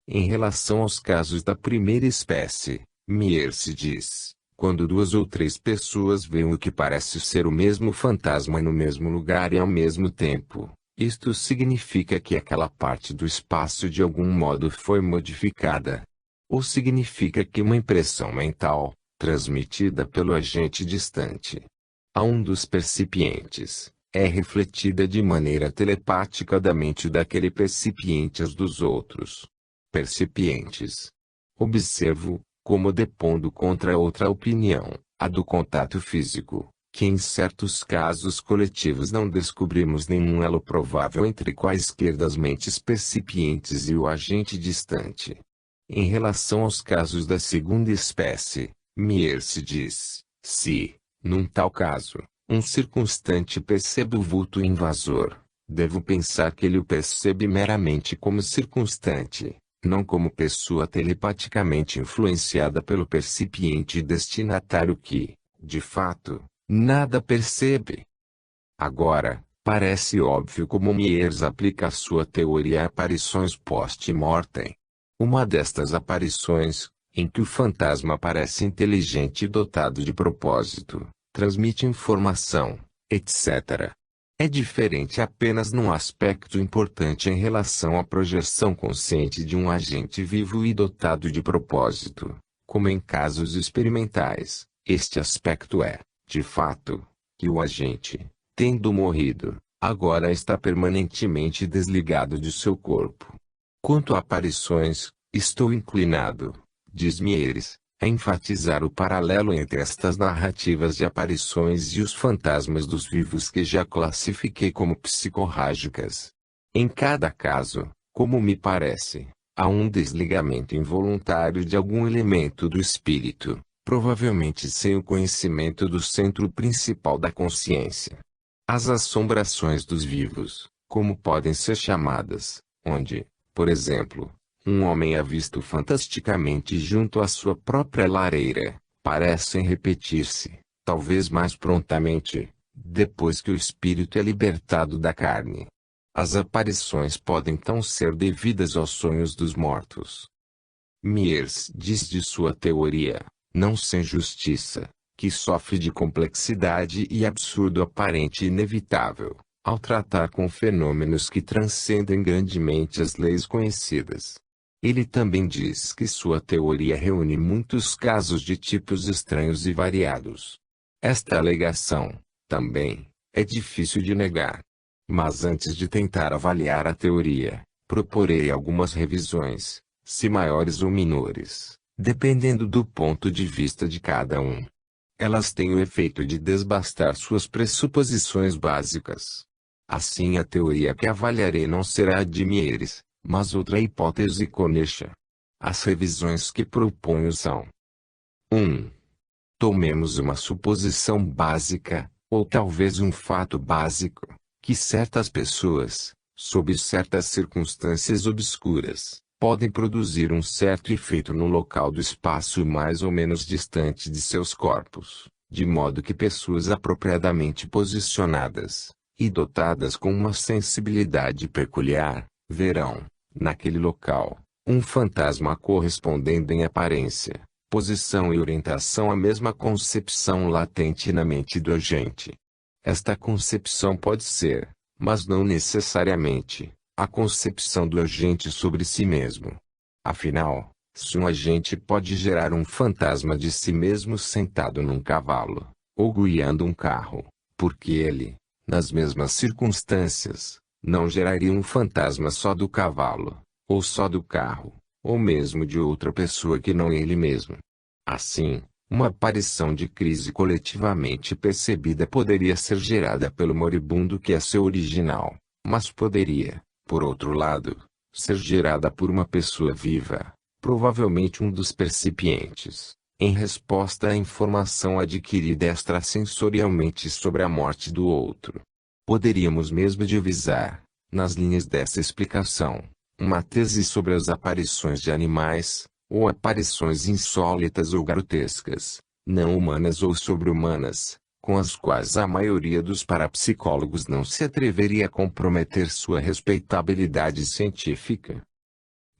Em relação aos casos da primeira espécie, Myers diz, quando duas ou três pessoas veem o que parece ser o mesmo fantasma no mesmo lugar e ao mesmo tempo, isto significa que aquela parte do espaço de algum modo foi modificada. Ou significa que uma impressão mental, transmitida pelo agente distante a um dos percipientes, é refletida de maneira telepática da mente daquele percipiente aos dos outros percipientes. Observo, como depondo contra outra opinião, a do contato físico, que em certos casos coletivos não descobrimos nenhum elo provável entre quaisquer das mentes percipientes e o agente distante. Em relação aos casos da segunda espécie, Myers diz, se, num tal caso, um circunstante percebe o vulto invasor, devo pensar que ele o percebe meramente como circunstante, não como pessoa telepaticamente influenciada pelo percipiente destinatário que, de fato, nada percebe. Agora, parece óbvio como Myers aplica a sua teoria a aparições post-mortem. Uma destas aparições, em que o fantasma parece inteligente e dotado de propósito, transmite informação, etc. É diferente apenas num aspecto importante em relação à projeção consciente de um agente vivo e dotado de propósito, como em casos experimentais. Este aspecto é, de fato, que o agente, tendo morrido, agora está permanentemente desligado de seu corpo. Quanto a aparições, estou inclinado, diz Myers, a enfatizar o paralelo entre estas narrativas de aparições e os fantasmas dos vivos que já classifiquei como psicorrágicas. Em cada caso, como me parece, Há um desligamento involuntário de algum elemento do espírito, provavelmente sem o conhecimento do centro principal da consciência. As assombrações dos vivos, como podem ser chamadas, onde, por exemplo, um homem é visto fantasticamente junto à sua própria lareira, parecem repetir-se, talvez mais prontamente, depois que o espírito é libertado da carne. As aparições podem então ser devidas aos sonhos dos mortos. Miers diz de sua teoria, não sem justiça, que sofre de complexidade e absurdo aparente inevitável, ao tratar com fenômenos que transcendem grandemente as leis conhecidas. Ele também diz que sua teoria reúne muitos casos de tipos estranhos e variados. Esta alegação, também, é difícil de negar. Mas antes de tentar avaliar a teoria, proporei algumas revisões, se maiores ou menores, dependendo do ponto de vista de cada um. Elas têm o efeito de desbastar suas pressuposições básicas. Assim, a teoria que avaliarei não será a de Mieres, mas outra hipótese conexa. As revisões que proponho são: 1. Tomemos uma suposição básica, ou talvez um fato básico, que certas pessoas, sob certas circunstâncias obscuras, podem produzir um certo efeito no local do espaço mais ou menos distante de seus corpos, de modo que pessoas apropriadamente posicionadas, e dotadas com uma sensibilidade peculiar, verão, naquele local, um fantasma correspondendo em aparência, posição e orientação à mesma concepção latente na mente do agente. Esta concepção pode ser, mas não necessariamente, a concepção do agente sobre si mesmo. Afinal, se um agente pode gerar um fantasma de si mesmo sentado num cavalo, ou guiando um carro, porque ele, nas mesmas circunstâncias, não geraria um fantasma só do cavalo, ou só do carro, ou mesmo de outra pessoa que não ele mesmo. Assim, uma aparição de crise coletivamente percebida poderia ser gerada pelo moribundo que é seu original, mas poderia, por outro lado, ser gerada por uma pessoa viva, provavelmente um dos percipientes, em resposta à informação adquirida extrasensorialmente sobre a morte do outro. Poderíamos mesmo divisar, nas linhas dessa explicação, uma tese sobre as aparições de animais, ou aparições insólitas ou grotescas, não humanas ou sobre-humanas, com as quais a maioria dos parapsicólogos não se atreveria a comprometer sua respeitabilidade científica.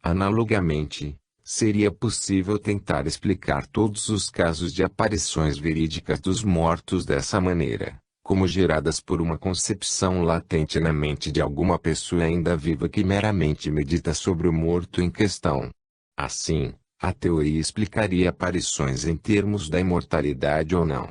Analogamente, seria possível tentar explicar todos os casos de aparições verídicas dos mortos dessa maneira, como geradas por uma concepção latente na mente de alguma pessoa ainda viva que meramente medita sobre o morto em questão. Assim, a teoria explicaria aparições em termos da imortalidade ou não.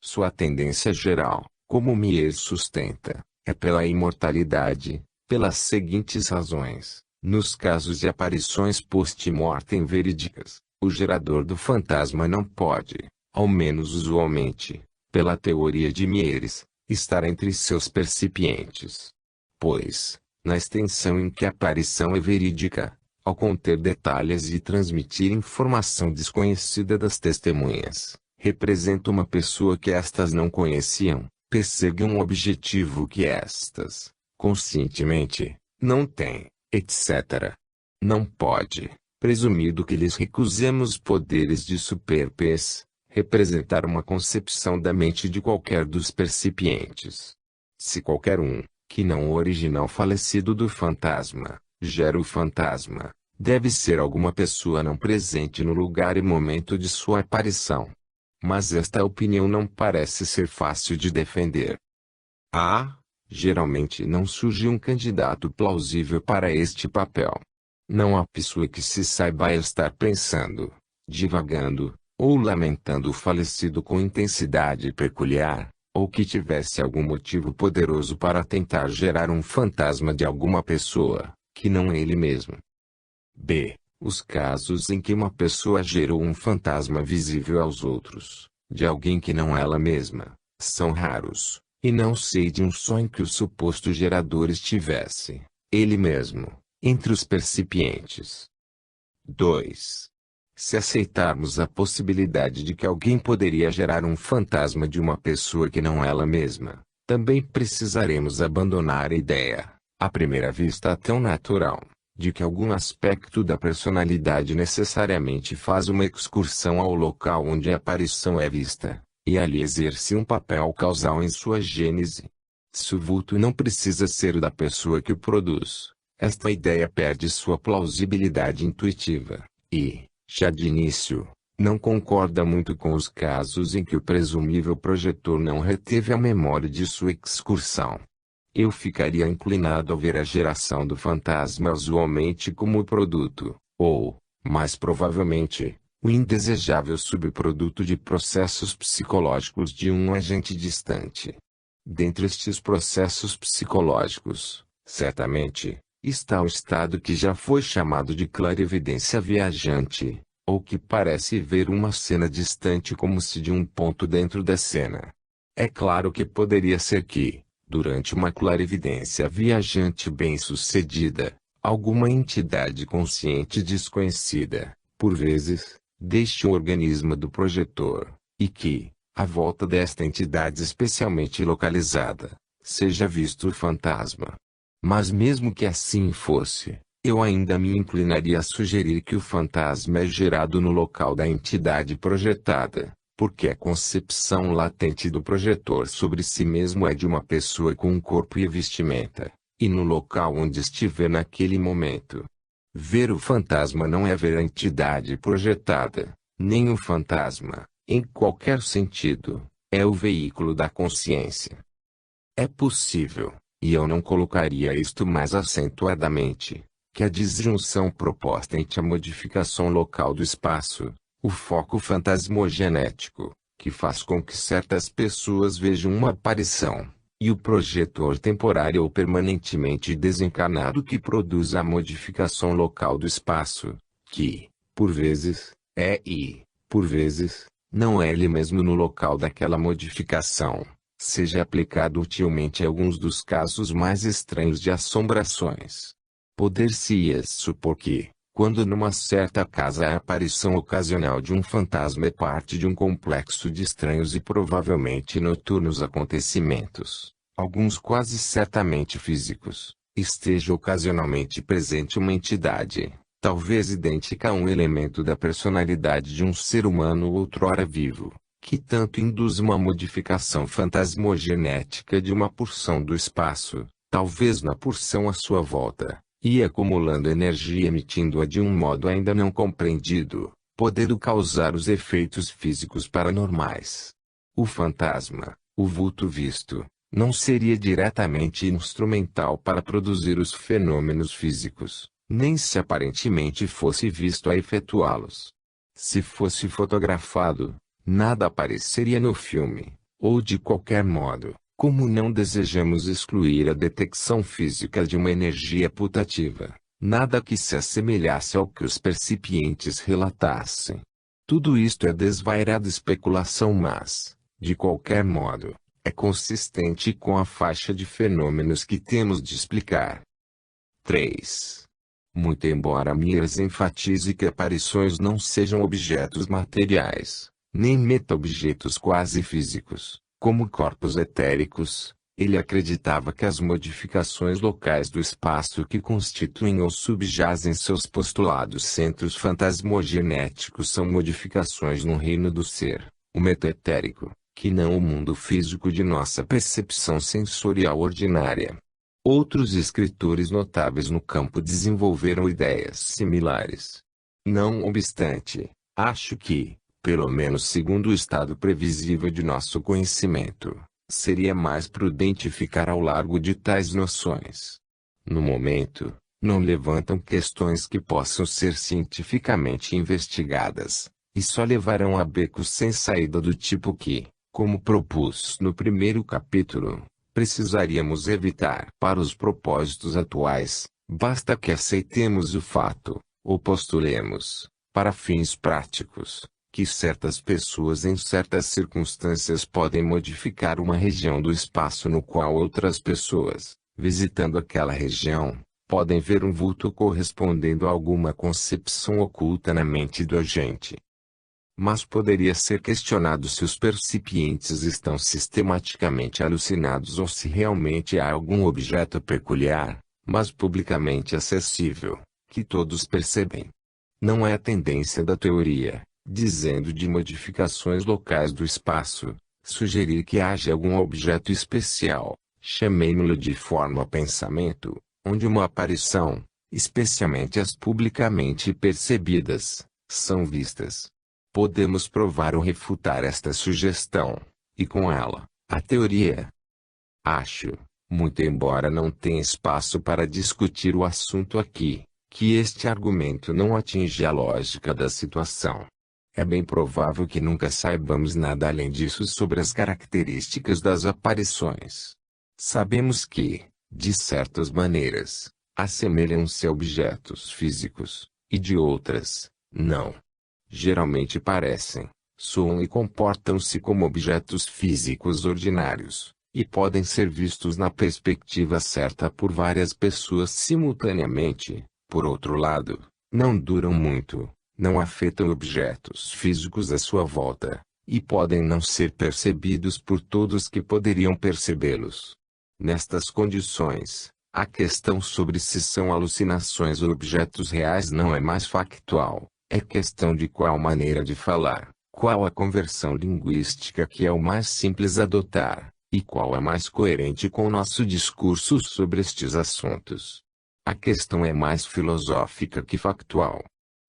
Sua tendência geral, como Mier sustenta, é pela imortalidade, pelas seguintes razões. Nos casos de aparições post-mortem verídicas, o gerador do fantasma não pode, ao menos usualmente, pela teoria de Mieres, estar entre seus percipientes. Pois, na extensão em que a aparição é verídica, ao conter detalhes e transmitir informação desconhecida das testemunhas, representa uma pessoa que estas não conheciam, persegue um objetivo que estas, conscientemente, não têm, etc. Não pode, presumido que lhes recusemos poderes de superpes, representar uma concepção da mente de qualquer dos percipientes. Se qualquer um, que não o original falecido do fantasma, gera o fantasma, deve ser alguma pessoa não presente no lugar e momento de sua aparição. Mas esta opinião não parece ser fácil de defender. Geralmente não surge um candidato plausível para este papel. Não há pessoa que se saiba estar pensando, divagando, ou lamentando o falecido com intensidade peculiar, ou que tivesse algum motivo poderoso para tentar gerar um fantasma de alguma pessoa, que não ele mesmo. B. Os casos em que uma pessoa gerou um fantasma visível aos outros, de alguém que não ela mesma, são raros, e não sei de um só em que o suposto gerador estivesse, ele mesmo, entre os percipientes. 2. Se aceitarmos a possibilidade de que alguém poderia gerar um fantasma de uma pessoa que não ela mesma, também precisaremos abandonar a ideia, à primeira vista tão natural, de que algum aspecto da personalidade necessariamente faz uma excursão ao local onde a aparição é vista, e ali exerce um papel causal em sua gênese. Se o vulto não precisa ser o da pessoa que o produz, esta ideia perde sua plausibilidade intuitiva, e, já de início, não concorda muito com os casos em que o presumível projetor não reteve a memória de sua excursão. Eu ficaria inclinado a ver a geração do fantasma usualmente como o produto, ou, mais provavelmente, o indesejável subproduto de processos psicológicos de um agente distante. Dentre estes processos psicológicos, certamente, está o estado que já foi chamado de clarividência viajante, ou que parece ver uma cena distante como se de um ponto dentro da cena. É claro que poderia ser que, durante uma clarividência viajante bem-sucedida, alguma entidade consciente desconhecida, por vezes, deixe o organismo do projetor, e que, à volta desta entidade especialmente localizada, seja visto o fantasma. Mas mesmo que assim fosse, eu ainda me inclinaria a sugerir que o fantasma é gerado no local da entidade projetada, porque a concepção latente do projetor sobre si mesmo é de uma pessoa com um corpo e vestimenta, e no local onde estiver naquele momento. Ver o fantasma não é ver a entidade projetada, nem o fantasma, em qualquer sentido, é o veículo da consciência. É possível, e eu não colocaria isto mais acentuadamente, que a disjunção proposta entre a modificação local do espaço, o foco fantasmogenético, que faz com que certas pessoas vejam uma aparição, e o projetor temporário ou permanentemente desencarnado que produz a modificação local do espaço, que, por vezes, é e, por vezes, não é ele mesmo no local daquela modificação, seja aplicado utilmente a alguns dos casos mais estranhos de assombrações. Poder-se-ia supor que, quando numa certa casa a aparição ocasional de um fantasma é parte de um complexo de estranhos e provavelmente noturnos acontecimentos, alguns quase certamente físicos, esteja ocasionalmente presente uma entidade, talvez idêntica a um elemento da personalidade de um ser humano outrora vivo, que tanto induz uma modificação fantasmogenética de uma porção do espaço, talvez na porção à sua volta, e acumulando energia emitindo-a de um modo ainda não compreendido, podendo causar os efeitos físicos paranormais. O fantasma, o vulto visto, não seria diretamente instrumental para produzir os fenômenos físicos, nem se aparentemente fosse visto a efetuá-los. Se fosse fotografado, nada apareceria no filme, ou de qualquer modo, como não desejamos excluir a detecção física de uma energia putativa, nada que se assemelhasse ao que os percipientes relatassem. Tudo isto é desvairada especulação mas, de qualquer modo, é consistente com a faixa de fenômenos que temos de explicar. 3. Muito embora Mears enfatize que aparições não sejam objetos materiais, nem meta-objetos quase físicos, como corpos etéricos, ele acreditava que as modificações locais do espaço que constituem ou subjazem seus postulados centros fantasmogenéticos são modificações no reino do ser, o meta-etérico, que não o mundo físico de nossa percepção sensorial ordinária. Outros escritores notáveis no campo desenvolveram ideias similares. Não obstante, acho que, pelo menos segundo o estado previsível de nosso conhecimento, seria mais prudente ficar ao largo de tais noções. No momento, não levantam questões que possam ser cientificamente investigadas, e só levarão a becos sem saída do tipo que, como propus no primeiro capítulo, precisaríamos evitar. Para os propósitos atuais, basta que aceitemos o fato, ou postulemos, para fins práticos, que certas pessoas em certas circunstâncias podem modificar uma região do espaço no qual outras pessoas, visitando aquela região, Podem ver um vulto correspondendo a alguma concepção oculta na mente do agente. Mas poderia ser questionado se os percipientes estão sistematicamente alucinados ou se realmente há algum objeto peculiar, mas publicamente acessível, que todos percebem. Não é a tendência da teoria, dizendo de modificações locais do espaço, sugerir que haja algum objeto especial, chamemo-lo de forma pensamento, onde uma aparição, especialmente as publicamente percebidas, são vistas. Podemos provar ou refutar esta sugestão, e com ela, a teoria. Acho, muito embora não tenha espaço para discutir o assunto aqui, que este argumento não atinge a lógica da situação. É bem provável que nunca saibamos nada além disso sobre as características das aparições. Sabemos que, de certas maneiras, assemelham-se a objetos físicos, e de outras, não. Geralmente parecem, soam e comportam-se como objetos físicos ordinários, e podem ser vistos na perspectiva certa por várias pessoas simultaneamente. Por outro lado, não duram muito, não afetam objetos físicos à sua volta, e podem não ser percebidos por todos que poderiam percebê-los. Nestas condições, a questão sobre se são alucinações ou objetos reais não é mais factual. É questão de qual maneira de falar, qual a conversão linguística que é o mais simples adotar, e qual é mais coerente com o nosso discurso sobre estes assuntos. A questão é mais filosófica que factual.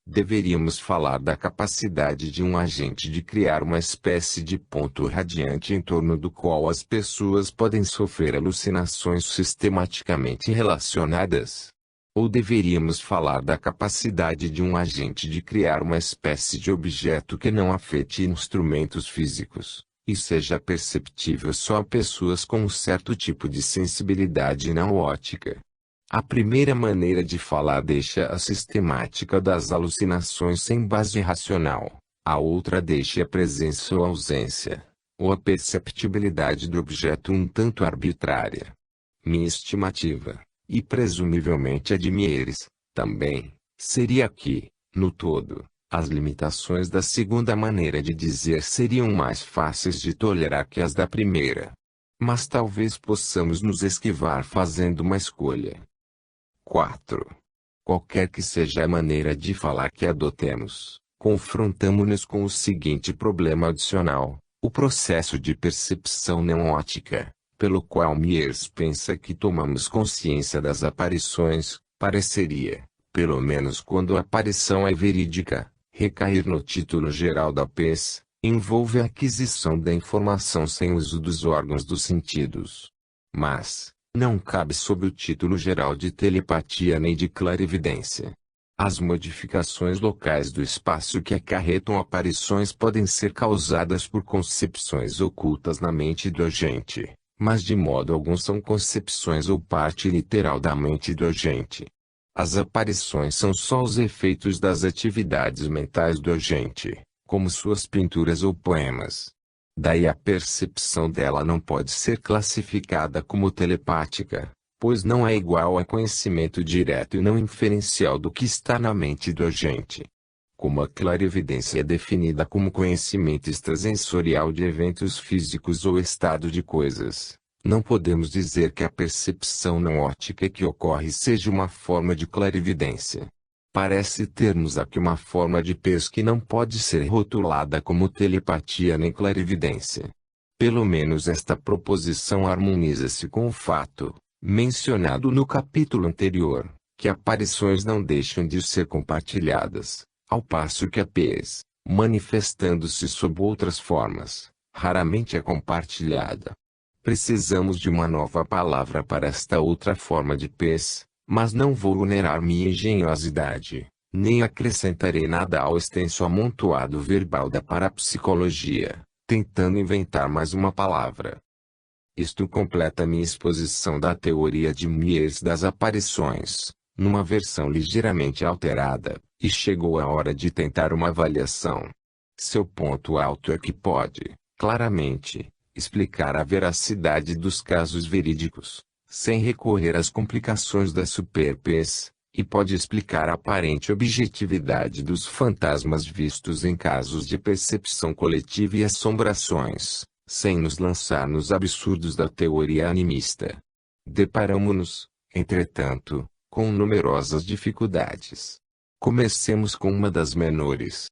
Deveríamos falar da capacidade de um agente de criar uma espécie de ponto radiante em torno do qual as pessoas podem sofrer alucinações sistematicamente relacionadas. Ou deveríamos falar da capacidade de um agente de criar uma espécie de objeto que não afete instrumentos físicos, e seja perceptível só a pessoas com um certo tipo de sensibilidade não ótica. A primeira maneira de falar deixa a sistemática das alucinações sem base racional, a outra deixa a presença ou ausência, ou a perceptibilidade do objeto um tanto arbitrária. Minha estimativa, e presumivelmente a de Mieres, também, seria que, no todo, as limitações da segunda maneira de dizer seriam mais fáceis de tolerar que as da primeira. Mas talvez possamos nos esquivar fazendo uma escolha. 4. Qualquer que seja a maneira de falar que adotemos, confrontamo-nos com o seguinte problema adicional: o processo de percepção não ótica, pelo qual Miers pensa que tomamos consciência das aparições, pareceria, pelo menos quando a aparição é verídica, recair no título geral da PES, envolve a aquisição da informação sem uso dos órgãos dos sentidos. Mas, não cabe sob o título geral de telepatia nem de clarividência. As modificações locais do espaço que acarretam aparições podem ser causadas por concepções ocultas na mente do agente, mas de modo algum são concepções ou parte literal da mente do agente. As aparições são só os efeitos das atividades mentais do agente, como suas pinturas ou poemas. Daí a percepção dela não pode ser classificada como telepática, pois não é igual a conhecimento direto e não inferencial do que está na mente do agente. Como a clarividência é definida como conhecimento extrasensorial de eventos físicos ou estado de coisas, não podemos dizer que a percepção não ótica que ocorre seja uma forma de clarividência. Parece termos aqui uma forma de PES que não pode ser rotulada como telepatia nem clarividência. Pelo menos esta proposição harmoniza-se com o fato, mencionado no capítulo anterior, que aparições não deixam de ser compartilhadas, ao passo que a PES, manifestando-se sob outras formas, raramente é compartilhada. Precisamos de uma nova palavra para esta outra forma de PES. Mas não vou vulnerar minha engenhosidade, nem acrescentarei nada ao extenso amontoado verbal da parapsicologia, tentando inventar mais uma palavra. Isto completa minha exposição da teoria de Miers das aparições, numa versão ligeiramente alterada, e chegou a hora de tentar uma avaliação. Seu ponto alto é que pode, claramente, explicar a veracidade dos casos verídicos. sem recorrer às complicações da superpes, e pode explicar a aparente objetividade dos fantasmas vistos em casos de percepção coletiva e assombrações, sem nos lançar nos absurdos da teoria animista. Deparamo-nos, entretanto, com numerosas dificuldades. Comecemos com uma das menores.